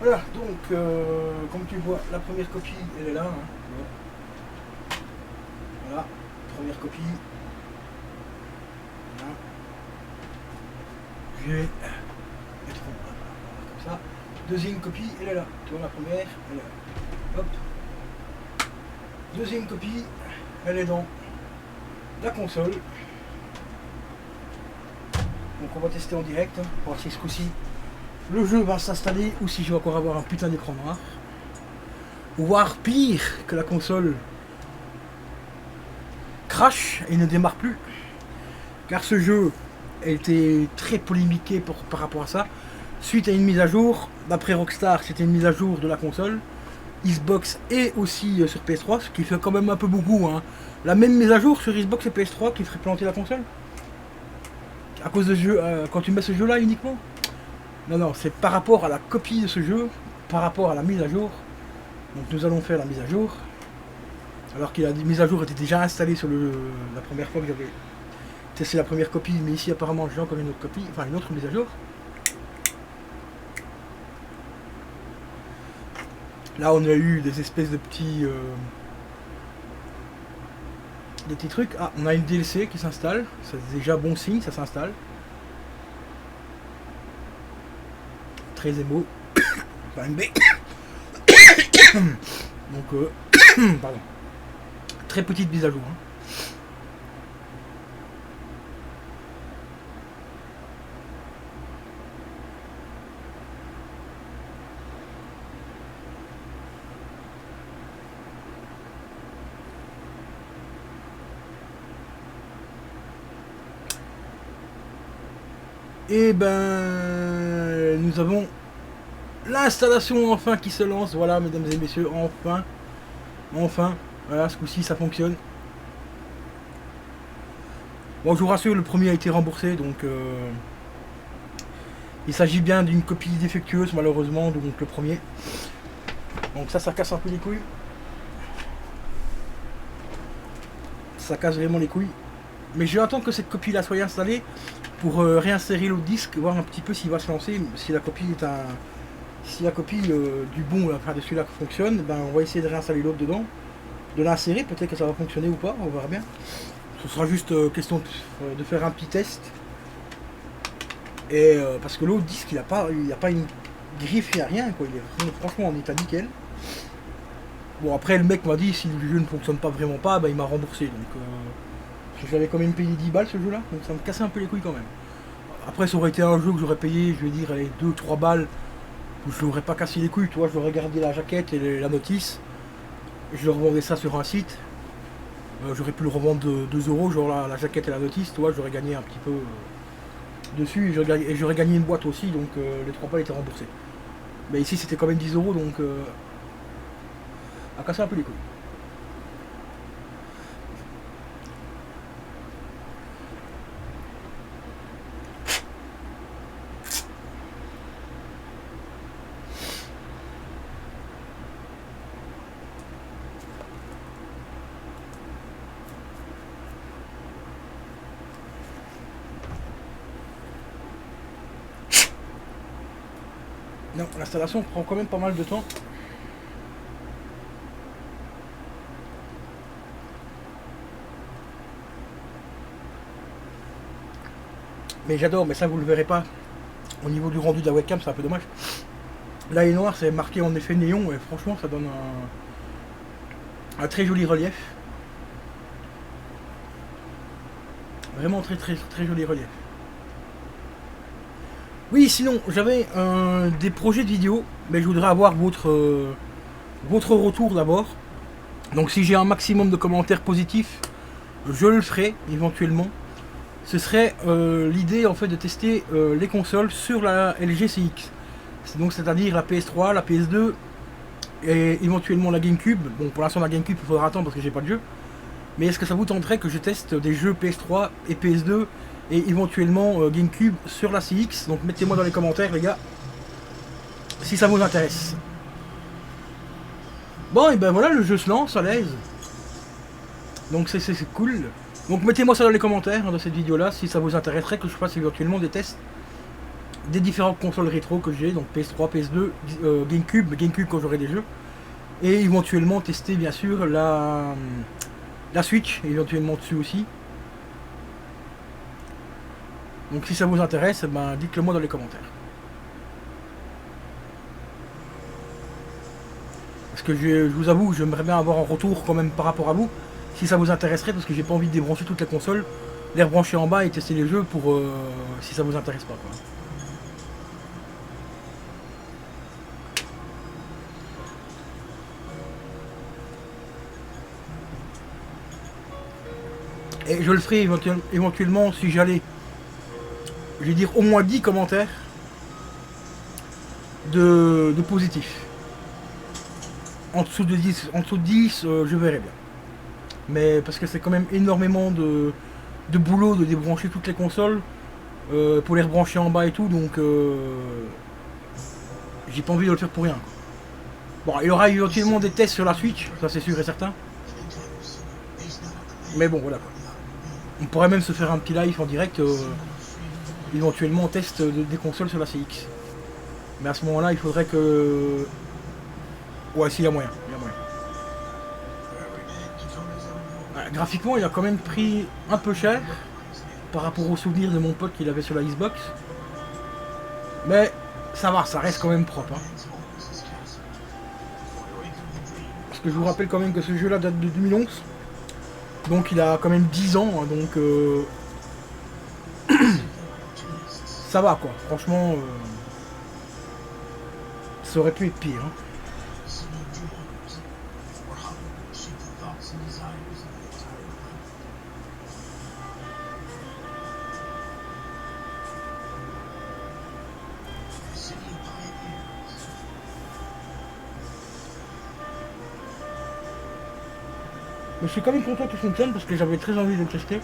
Voilà, donc, comme tu vois, la première copie, elle est là. Hein. Voilà, première copie. Voilà. Je vais mettre comme ça. Deuxième copie, elle est là. Tu vois, la première, elle est là. Hop. Deuxième copie, elle est dans la console. Donc on va tester en direct, hein, pour voir si ce coup-ci le jeu va s'installer ou si je vais encore avoir un putain d'écran noir. Ou voire pire, que la console crash et ne démarre plus. Car ce jeu a été très polémiqué par rapport à ça. Suite à une mise à jour, d'après Rockstar, c'était une mise à jour de la console, Xbox et aussi sur PS3, ce qui fait quand même un peu beaucoup. Hein. La même mise à jour sur Xbox et PS3 qui ferait planter la console. À cause de ce jeu, quand tu mets ce jeu là uniquement. Non, non, c'est par rapport à la copie de ce jeu, par rapport à la mise à jour. Donc nous allons faire la mise à jour. Alors que la mise à jour était déjà installée sur la première fois que j'avais testé la première copie, mais ici apparemment j'ai encore une autre copie, enfin une autre mise à jour. Là on a eu des espèces de petits des petits trucs. Ah, on a une DLC qui s'installe, c'est déjà bon signe, ça s'installe. Très émo. Enfin, une B. Donc pardon. Très petite mise à jour. Hein. Et ben nous avons l'installation enfin qui se lance. Voilà mesdames et messieurs, enfin. Enfin. Voilà, ce coup-ci ça fonctionne. Bon, je vous rassure, le premier a été remboursé, donc il s'agit bien d'une copie défectueuse malheureusement, donc le premier. Donc ça casse un peu les couilles. Ça casse vraiment les couilles. Mais je vais attendre que cette copie là soit installée pour réinsérer l'autre disque, voir un petit peu s'il va se lancer, si la copie est un. Si la copie du bon, enfin de celui-là fonctionne, ben on va essayer de réinstaller l'autre dedans, de l'insérer, peut-être que ça va fonctionner ou pas, on verra bien. Ce sera juste question de faire un petit test. Et parce que l'autre disque, il n'y a pas une griffe, il n'y a rien, quoi. Il est franchement en état nickel. Bon, après, le mec m'a dit si le jeu ne fonctionne pas vraiment pas, bah, il m'a remboursé. Donc, j'avais quand même payé 10 balles ce jeu-là, donc ça me cassait un peu les couilles quand même. Après, ça aurait été un jeu que j'aurais payé, je vais dire, 2-3 balles, où je l'aurais pas cassé les couilles, tu vois. J'aurais gardé la jaquette et la notice. Je revendais ça sur un site. J'aurais pu le revendre de 2 euros, genre la jaquette et la notice, tu vois, j'aurais gagné un petit peu dessus et j'aurais gagné une boîte aussi, donc les 3 balles étaient remboursés. Mais ici c'était quand même 10 euros, donc à casser un peu les couilles. Non, l'installation prend quand même pas mal de temps. Mais j'adore, mais ça vous le verrez pas. Au niveau du rendu de la webcam, c'est un peu dommage. Là, il est noir, c'est marqué en effet néon, et franchement, ça donne un très joli relief. Vraiment très très très joli relief. Oui, sinon, j'avais des projets de vidéo, mais je voudrais avoir votre retour d'abord. Donc si j'ai un maximum de commentaires positifs, je le ferai éventuellement. Ce serait l'idée en fait de tester les consoles sur la LG CX. Donc c'est-à-dire la PS3, la PS2 et éventuellement la GameCube. Bon, pour l'instant la GameCube il faudra attendre parce que j'ai pas de jeu. Mais est-ce que ça vous tenterait que je teste des jeux PS3 et PS2 et éventuellement GameCube sur la CX? Donc mettez-moi dans les commentaires les gars si ça vous intéresse. Bon et ben voilà, le jeu se lance à l'aise. Donc c'est cool. Donc mettez-moi ça dans les commentaires hein, de cette vidéo là si ça vous intéresserait que je fasse éventuellement des tests des différentes consoles rétro que j'ai, donc PS3, PS2, GameCube quand j'aurai des jeux, et éventuellement tester bien sûr la Switch éventuellement dessus aussi. Donc si ça vous intéresse, ben, dites-le moi dans les commentaires. Parce que je vous avoue, j'aimerais bien avoir un retour quand même par rapport à vous, si ça vous intéresserait, parce que j'ai pas envie de débrancher toute la console, les rebrancher en bas et tester les jeux pour si ça vous intéresse pas quoi. Et je le ferai éventuellement si j'allais, je vais dire au moins 10 commentaires de positifs. En dessous de 10, je verrai bien. Mais parce que c'est quand même énormément de boulot de débrancher toutes les consoles pour les rebrancher en bas et tout, donc j'ai pas envie de le faire pour rien. Bon, il y aura éventuellement des tests sur la Switch, ça c'est sûr et certain. Mais bon, voilà quoi. On pourrait même se faire un petit live en direct, éventuellement en test des consoles sur la CX. Mais à ce moment-là, il faudrait que... Ouais, s'il y a moyen, il y a moyen. Ouais, graphiquement, il a quand même pris un peu cher par rapport aux souvenirs de mon pote qu'il avait sur la Xbox. Mais ça va, ça reste quand même propre. Hein. Parce que je vous rappelle quand même que ce jeu-là date de 2011. Donc il a quand même 10 ans, hein, donc ça va quoi, franchement ça aurait pu être pire. Hein. Mais je suis quand même content qu'il fonctionne parce que j'avais très envie de le tester.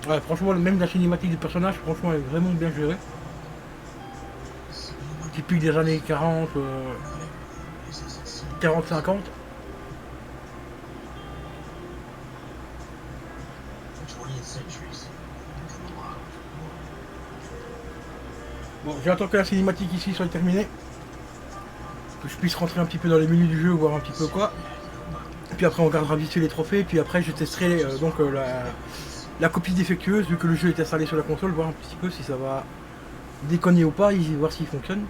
Ouais, franchement, même la cinématique du personnage, franchement, elle est vraiment bien gérée. Typique des années 40, 40-50. Bon, j'attends que la cinématique ici soit terminée. Que je puisse rentrer un petit peu dans les menus du jeu, voir un petit peu quoi. Et puis après on regardera vite fait les trophées, puis après je testerai la copie défectueuse, vu que le jeu est installé sur la console, voir un petit peu si ça va déconner ou pas, voir s'il fonctionne.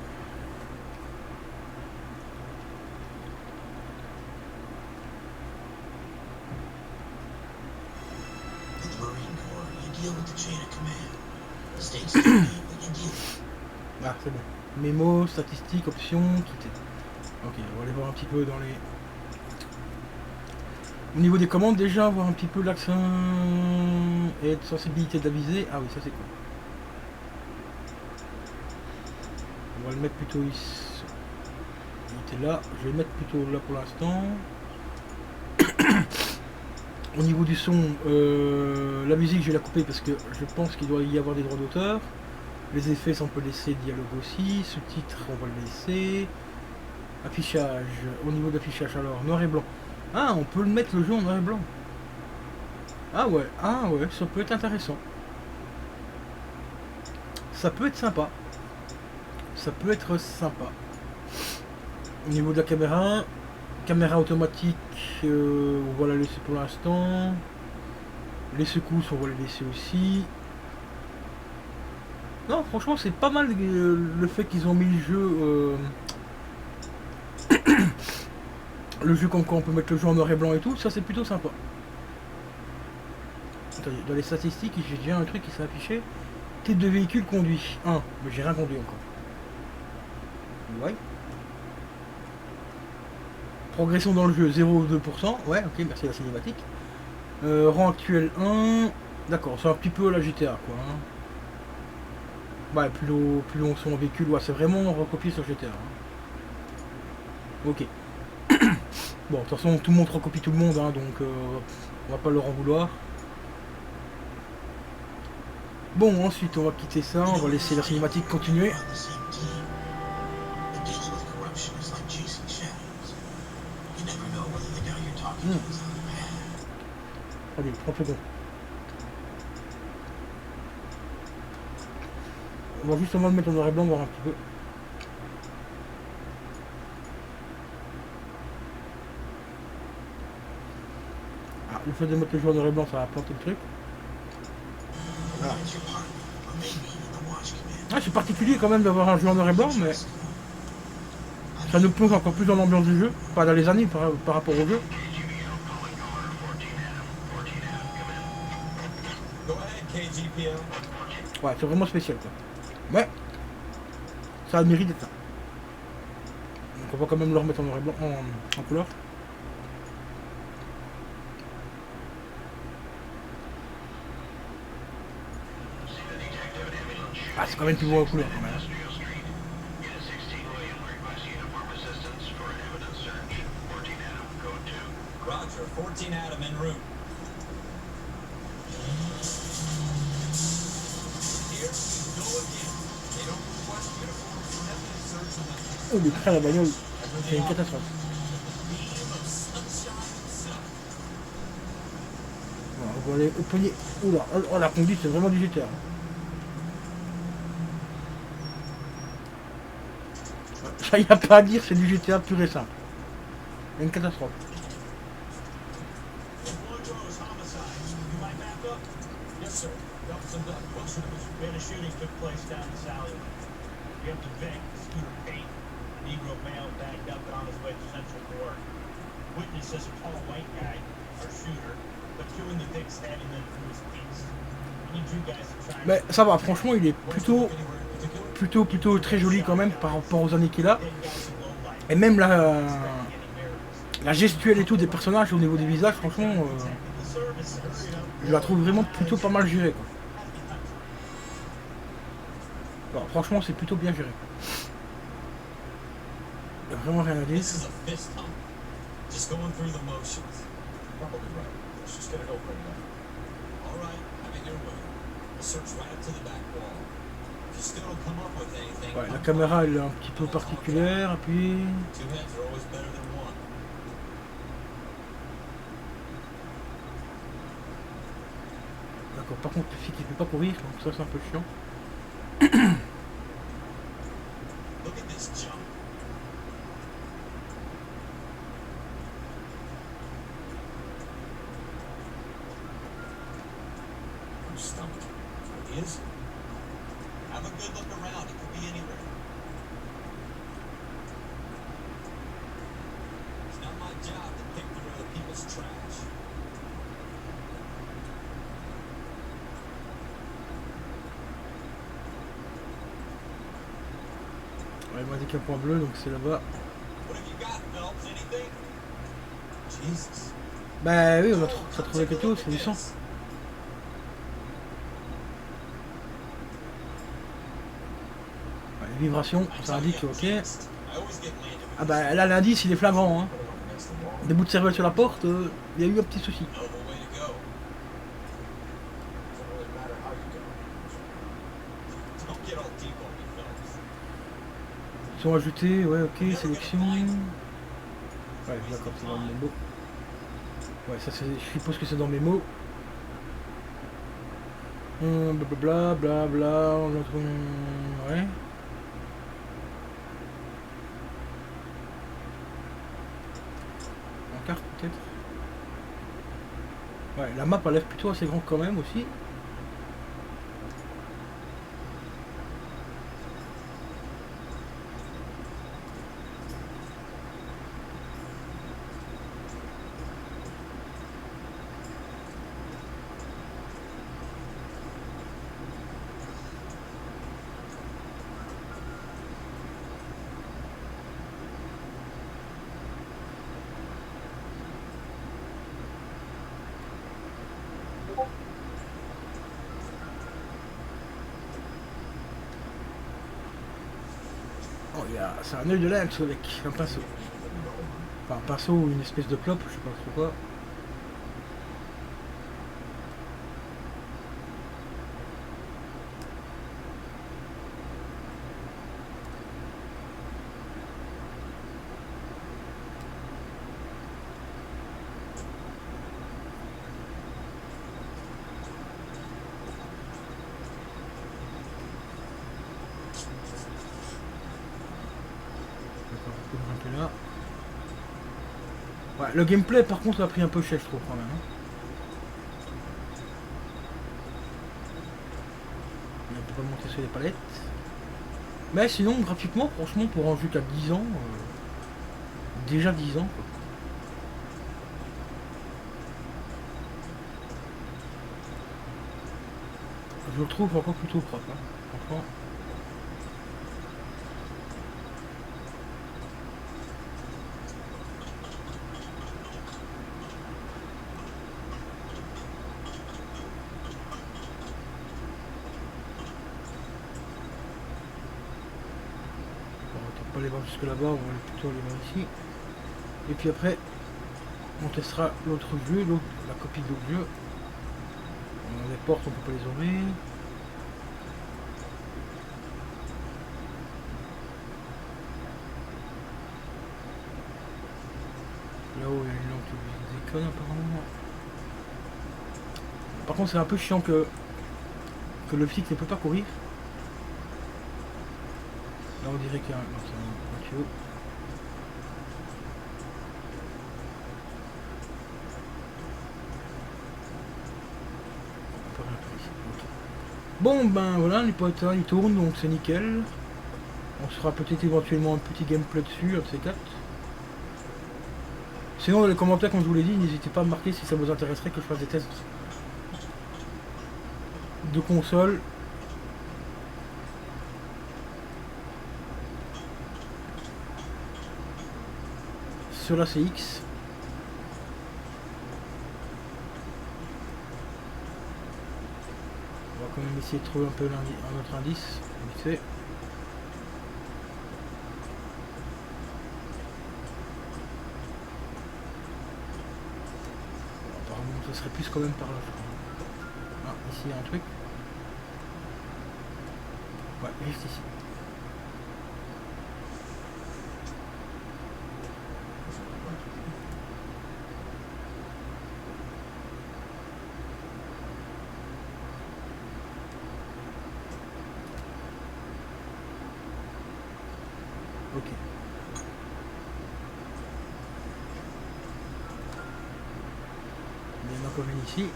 Ah, c'est bon. Mémo, statistiques, options, tout est... Ok, on va aller voir un petit peu dans les... Au niveau des commandes, déjà, voir un petit peu l'accent et de sensibilité de la visée. Ah oui, ça c'est cool. On va le mettre plutôt ici. Il était là, je vais le mettre plutôt là pour l'instant. Au niveau du son, la musique je vais la couper parce que je pense qu'il doit y avoir des droits d'auteur. Les effets, on peut laisser dialogue aussi. Sous-titres, on va le laisser. Affichage, au niveau d'affichage alors, noir et blanc. Ah, on peut le mettre le jeu en noir et blanc. Ah ouais, ça peut être intéressant. Ça peut être sympa. Ça peut être sympa. Au niveau de la caméra automatique, on va la laisser pour l'instant. Les secousses, on va les laisser aussi. Non, franchement, c'est pas mal le fait qu'ils ont mis le jeu... le jeu comme quoi on peut mettre le jeu en noir et blanc et tout, ça c'est plutôt sympa. Attendez, dans les statistiques, j'ai déjà un truc qui s'est affiché. Type de véhicule conduit. 1, mais j'ai rien conduit encore. Ouais. Progression dans le jeu 0,2%. Ouais, ok, merci la cinématique. Rang actuel 1. D'accord, c'est un petit peu la GTA quoi. Hein. Ouais, plus long son véhicule, ouais, c'est vraiment recopié sur GTA. Hein. Ok. Bon, de toute façon, tout le monde recopie tout le monde, hein, donc on va pas leur en vouloir. Bon, ensuite on va quitter ça, on va laisser la cinématique continuer. Allez, 30 secondes. On va justement le mettre en noir et blanc, voir un petit peu. Ah, le fait de mettre le jeu en noir et blanc, ça va planter le truc. Ah, c'est particulier quand même d'avoir un jeu en noir et blanc, mais ça nous plonge encore plus dans l'ambiance du jeu, pas dans les années par rapport au jeu. Ouais, c'est vraiment spécial quoi. Mais ça a le mérite d'être là. Donc on va quand même le remettre en noir et blanc, en couleur. Ah, c'est quand même plus beau en couleur quand même. Roger, 14 Adam en route. Here we go again. They don't request uniforms for evidence search in the Oh, le craint à la bagnole, c'est une catastrophe. beam of sunshine itself. Voilà, on va aller au premier. Oula, oh, la conduite c'est vraiment du GTA. Ça y a pas à dire, c'est du GTA pur et simple. C'est une catastrophe. Montrose homicides. You might back up? Yes, sir. Delson Duck. What's the news? We had a shooting took place down this alleyway. We have the Vic, Scooter 8, Negro male bagged up and on his way to Central Court. Witness says a tall white guy, our shooter, but two in the Vic stabbing them through his piece. We need you guys to try and... Mais ça va, franchement, il est plutôt très joli quand même par rapport aux années qu'il a. Et même la gestuelle et tout des personnages au niveau des visages, franchement, je la trouve vraiment plutôt pas mal gérée quoi. Alors, franchement, c'est plutôt bien géré. Il n'y a vraiment rien à dire. This is a fist hump. Just going through the motions. Probably right. Let's just get it open then. All right, have it your way. We'll search right up to the back wall. If you still don't come up with anything, Ouais, la caméra elle est un petit peu particulière, et puis... two heads are always better than one. D'accord, par contre, le site il peut pas courir, donc ça c'est un peu chiant. Look at this jump. I'm stumped. Ideas? Have a good look around. It could be anywhere. It's not my job to pick through other people's trash. Ouais, il m'a dit qu'un point bleu, donc c'est là-bas. What have you got, Phelps? Anything? Jesus. Bah oui, on a trouvé quelque chose, c'est du sang. Ouais, les vibrations, ça indique ok. Ah bah là l'indice il est flagrant, hein. Des bouts de cervelle sur la porte, il y a eu un petit souci. Ils sont ajoutés, ouais ok, sélection. Ouais d'accord, c'est dans mes mots. Ouais ça c'est. Je suppose que c'est dans mes mots. Blablabla, blabla, on a trouvé. Ouais. En carte peut-être. Ouais, la map a l'air plutôt assez grande quand même aussi. Oh, c'est un œil de lynx avec un pinceau. Enfin, un pinceau ou une espèce de clope, je sais pas trop quoi. Faut grimper là. Ouais, le gameplay par contre a pris un peu cher, je trouve quand même. Hein. On peut pas monter sur les palettes. Mais sinon, graphiquement, franchement, pour un jeu qui a 10 ans, déjà 10 ans, quoi. Je le trouve encore plutôt propre, hein. Franchement. Pas aller voir jusque là-bas, on va aller plutôt aller voir ici. Et puis après, on testera l'autre jeu, la copie de l'autre jeu. On a des portes, on peut pas les ouvrir. Là-haut, il y a une lampe qui déconne apparemment. Par contre, c'est un peu chiant que le physique ne peut pas courir. Là, on dirait qu'il y a un tuyau. Bon, ben voilà, les potes, ils tournent, donc c'est nickel. On sera peut-être éventuellement un petit gameplay dessus, un de ces quatre. Sinon, dans les commentaires, comme je vous l'ai dit, n'hésitez pas à me marquer si ça vous intéresserait que je fasse des tests de console. Sur la CX. On va quand même essayer de trouver un peu un autre indice. Vite fait. Apparemment, ce serait plus quand même par là. Ah, ici il y a un truc. Ouais, juste ici. Ok. Il y en a encore une ici.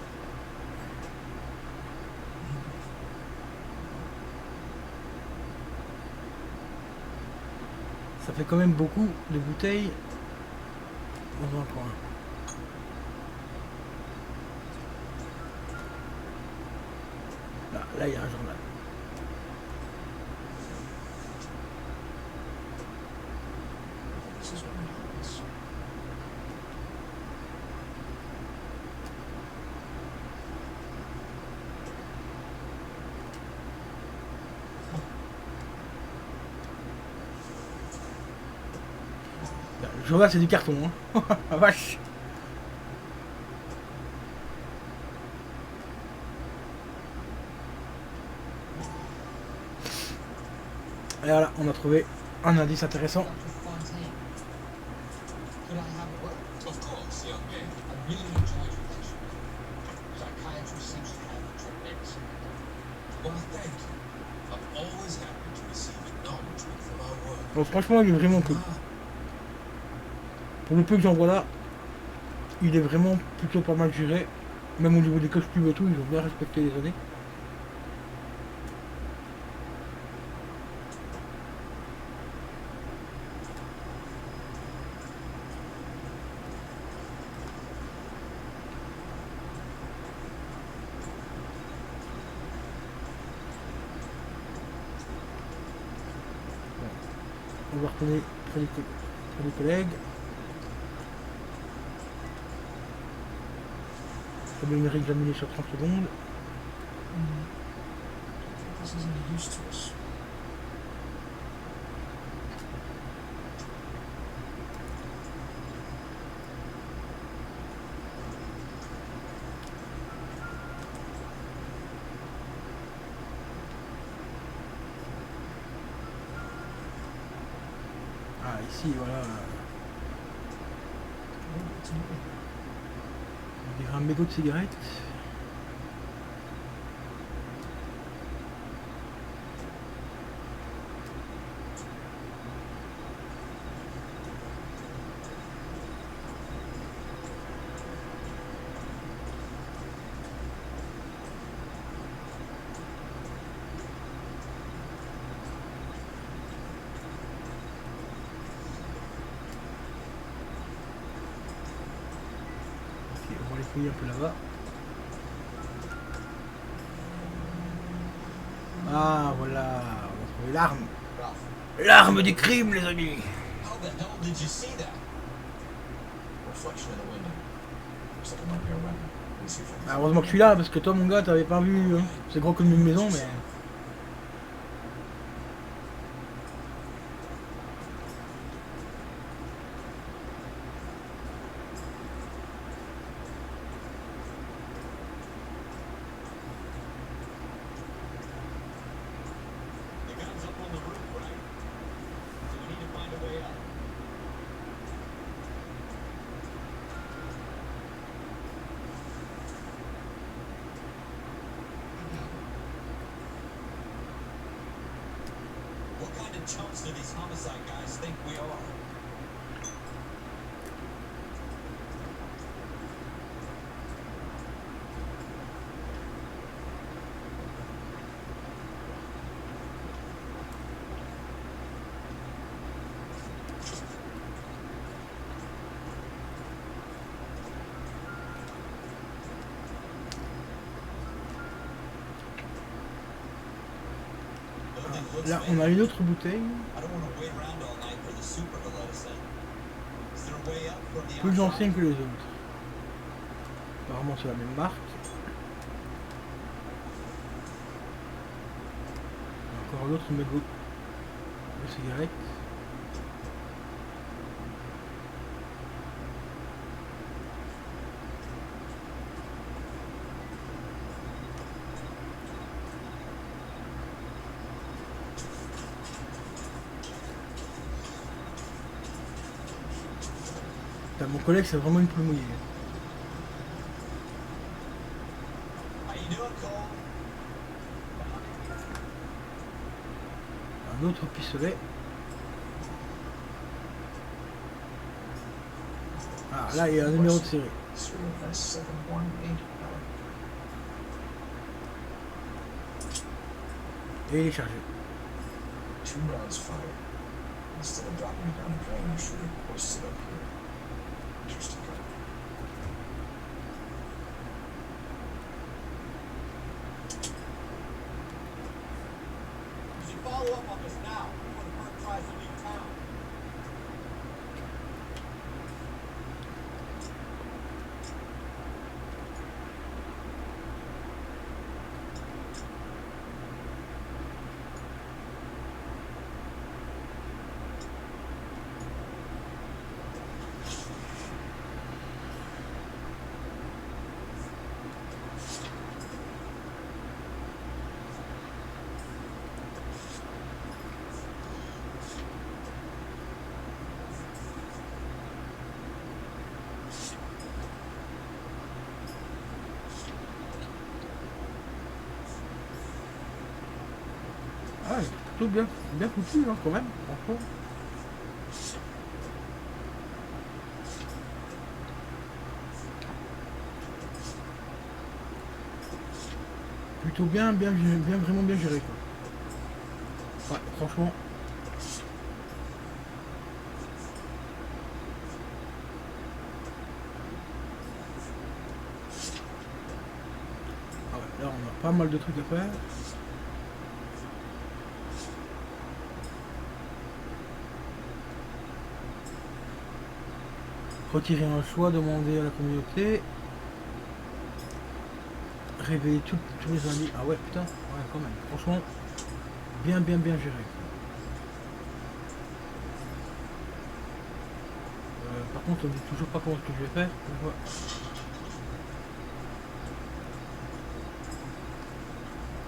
Ça fait quand même beaucoup de bouteilles dans un coin. Là, il y a un journal. Le journal, c'est du carton, hein. Ah, vache. Et voilà, on a trouvé un indice intéressant. Dr. Fontaine. Could I have a word? Of course, young man. I really enjoyed your lecture. Psychiatry seems to have a tremendous impact. Well, thank you. I'm always happy to receive acknowledgement for my work. Bon, franchement, il est vraiment cool. Pour le peu que j'en vois là, il est vraiment plutôt pas mal géré. Même au niveau des costumes et tout, ils ont bien respecté les années. On va retourner près des collègues. Ça va mériter d'examiner sur 30 secondes. This isn't used to us. Ah, ici, voilà. On dirait un mégot de cigarette. fouiller un peu là-bas. Ah voilà, on a trouvé l'arme. Ralph, L'arme du crime, les amis. how the hell did you see that? Reflection in the window. Looks like it might be a weapon. Let me see if I can. Ah, heureusement que je suis là, parce que toi mon gars, t'avais pas vu. Hein. C'est gros comme une maison, mais. The gun's up on the roof, right? So we need to find a way up. What kind of chumps do these homicide guys think we are? Building looks Là, vacant. on a une autre bouteille. I don't want to wait around all night for the super to let us in. Is there a way up from the Plus outside? ancienne que les autres. Apparemment, c'est la même marque. Encore l'autre mégot de cigarette. Putain, mon collègue, c'est vraiment une plume mouillée. How you doing, Cole? Un autre pistolet. Ah, là, il y a un numéro de série. Serial S718. Et il est chargé. 2 rounds fired. Instead of dropping it down the drain, the shooter hoists it up here. Interesting. You should follow up on this now before the bird tries to leave town. Ah, c'est plutôt bien foutu, hein, quand même, franchement. Plutôt vraiment bien géré, quoi. Ouais, franchement. Ah ouais, là, on a pas mal de trucs à faire. Retirer un choix, demander à la communauté. Réveiller tous les amis. Ah ouais, putain, ouais, quand même. Franchement, bien géré. Par contre, on ne dit toujours pas comment ce que je vais faire. Je vois.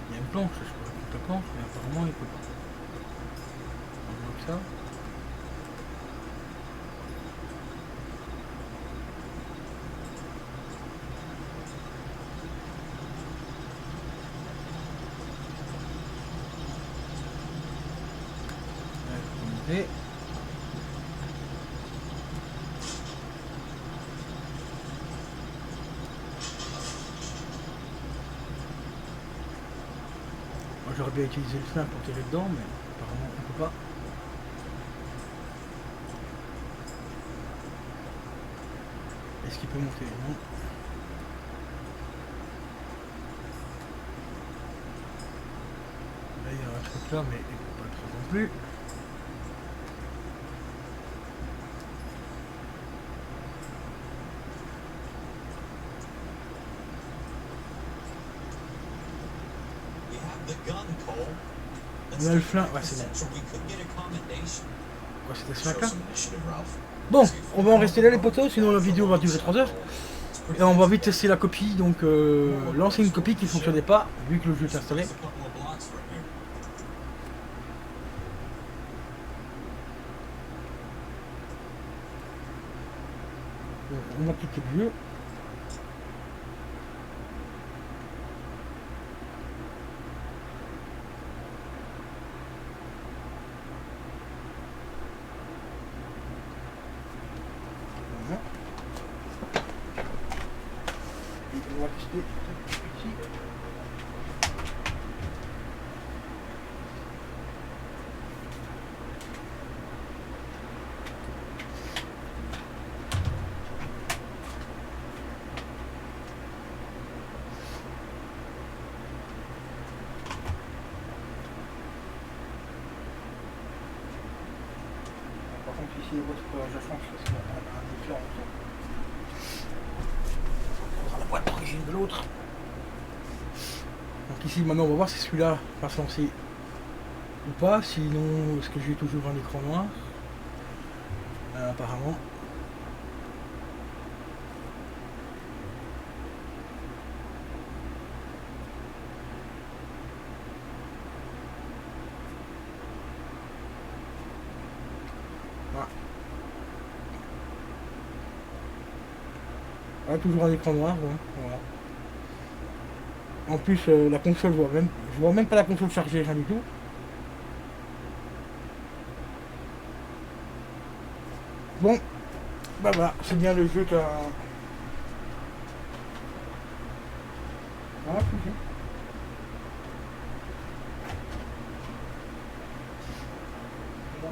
Il y a une planche, je pourrais prendre la planche, mais apparemment il peut pas. On voit que ça. Et moi j'aurais bien utilisé le frein pour tirer dedans, mais apparemment on peut pas. Est-ce qu'il peut monter? Non. truc là, mais pas trop non plus. We have the gun, Cole. On a le flingue, ouais c'est bon. So we could get a commendation. Quoi, c'était ce Show mec là? some initiative, Ralph. Bon, on va en rester là les potos, sinon la vidéo va durer 3 heures. It's pretty Et on va vite tester la copie, donc lancer une copie qui ne fonctionnait pas, vu que le jeu est installé. Just a couple of blocks from here. Donc, on a cliqué le jeu. Voilà. Et on va tester ici. Par contre ici les boîtes pour la France parce qu'il y a un éclair en dessous. On prendra la boîte d'origine de l'autre. Donc ici maintenant on va voir si celui-là va se lancer ou pas, sinon est-ce que j'ai toujours un écran noir apparemment. Voilà. Voilà, toujours un écran noir, ouais. Voilà. En plus la console, je vois même pas la console chargée, rien du tout. Bon, bah voilà, c'est bien le jeu qui a... Voilà, c'est bien. Bon.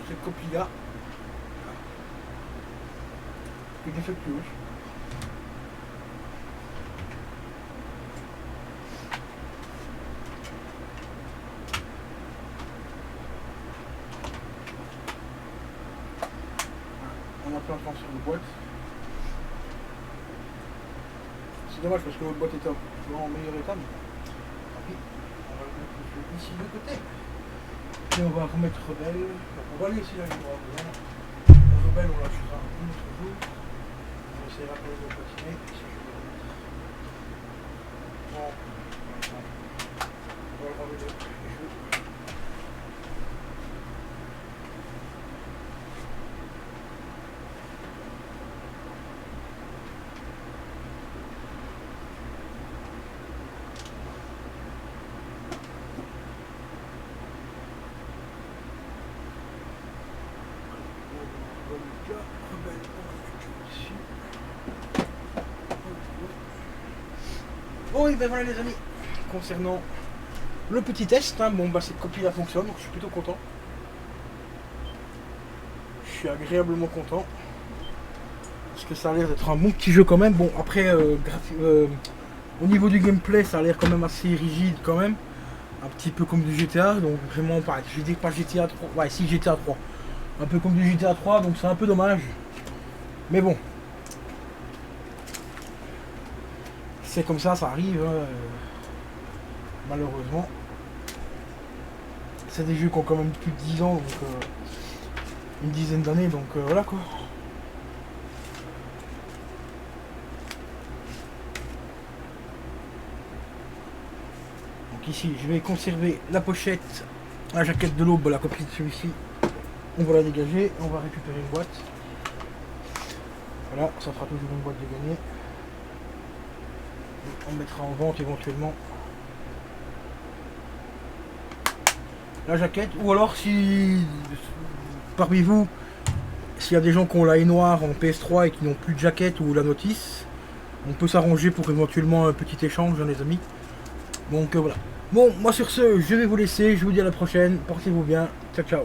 Cette copie-là est défectueuse. On a plein de temps sur une boîte. C'est dommage parce que votre boîte est en meilleur état, mais tant pis. On va le mettre ici de côté. Et on va remettre Rebelle. Donc on va laisser là, il y aura besoin. Rebelle, on l'achètera un autre jour. On essaiera de le patiner. Si je vais le mettre. Bon, on va le remettre les jeux. Bon, et ben voilà les amis, concernant le petit test, hein, bon bah cette copie là fonctionne, donc je suis plutôt content. Je suis agréablement content. Parce que ça a l'air d'être un bon petit jeu quand même. Bon après, au niveau du gameplay, ça a l'air quand même assez rigide quand même. Un petit peu comme du GTA, donc vraiment pas, je dis pas GTA 3, ouais si GTA 3. Un peu comme du GTA 3, donc c'est un peu dommage. Mais bon. C'est comme ça arrive. Malheureusement. C'est des jeux qui ont quand même plus de 10 ans, donc une dizaine d'années, donc voilà quoi. Donc ici, je vais conserver la pochette, la jaquette de l'aube, la copie de celui-ci. On va la dégager, on va récupérer une boîte. Voilà, ça fera toujours une boîte de gagner. On mettra en vente éventuellement la jaquette, ou alors si parmi vous s'il y a des gens qui ont la noire en PS3 et qui n'ont plus de jaquette ou la notice, on peut s'arranger pour éventuellement un petit échange, hein, les amis. Donc voilà. Bon, moi sur ce, je vais vous laisser, je vous dis à la prochaine, portez-vous bien, ciao ciao.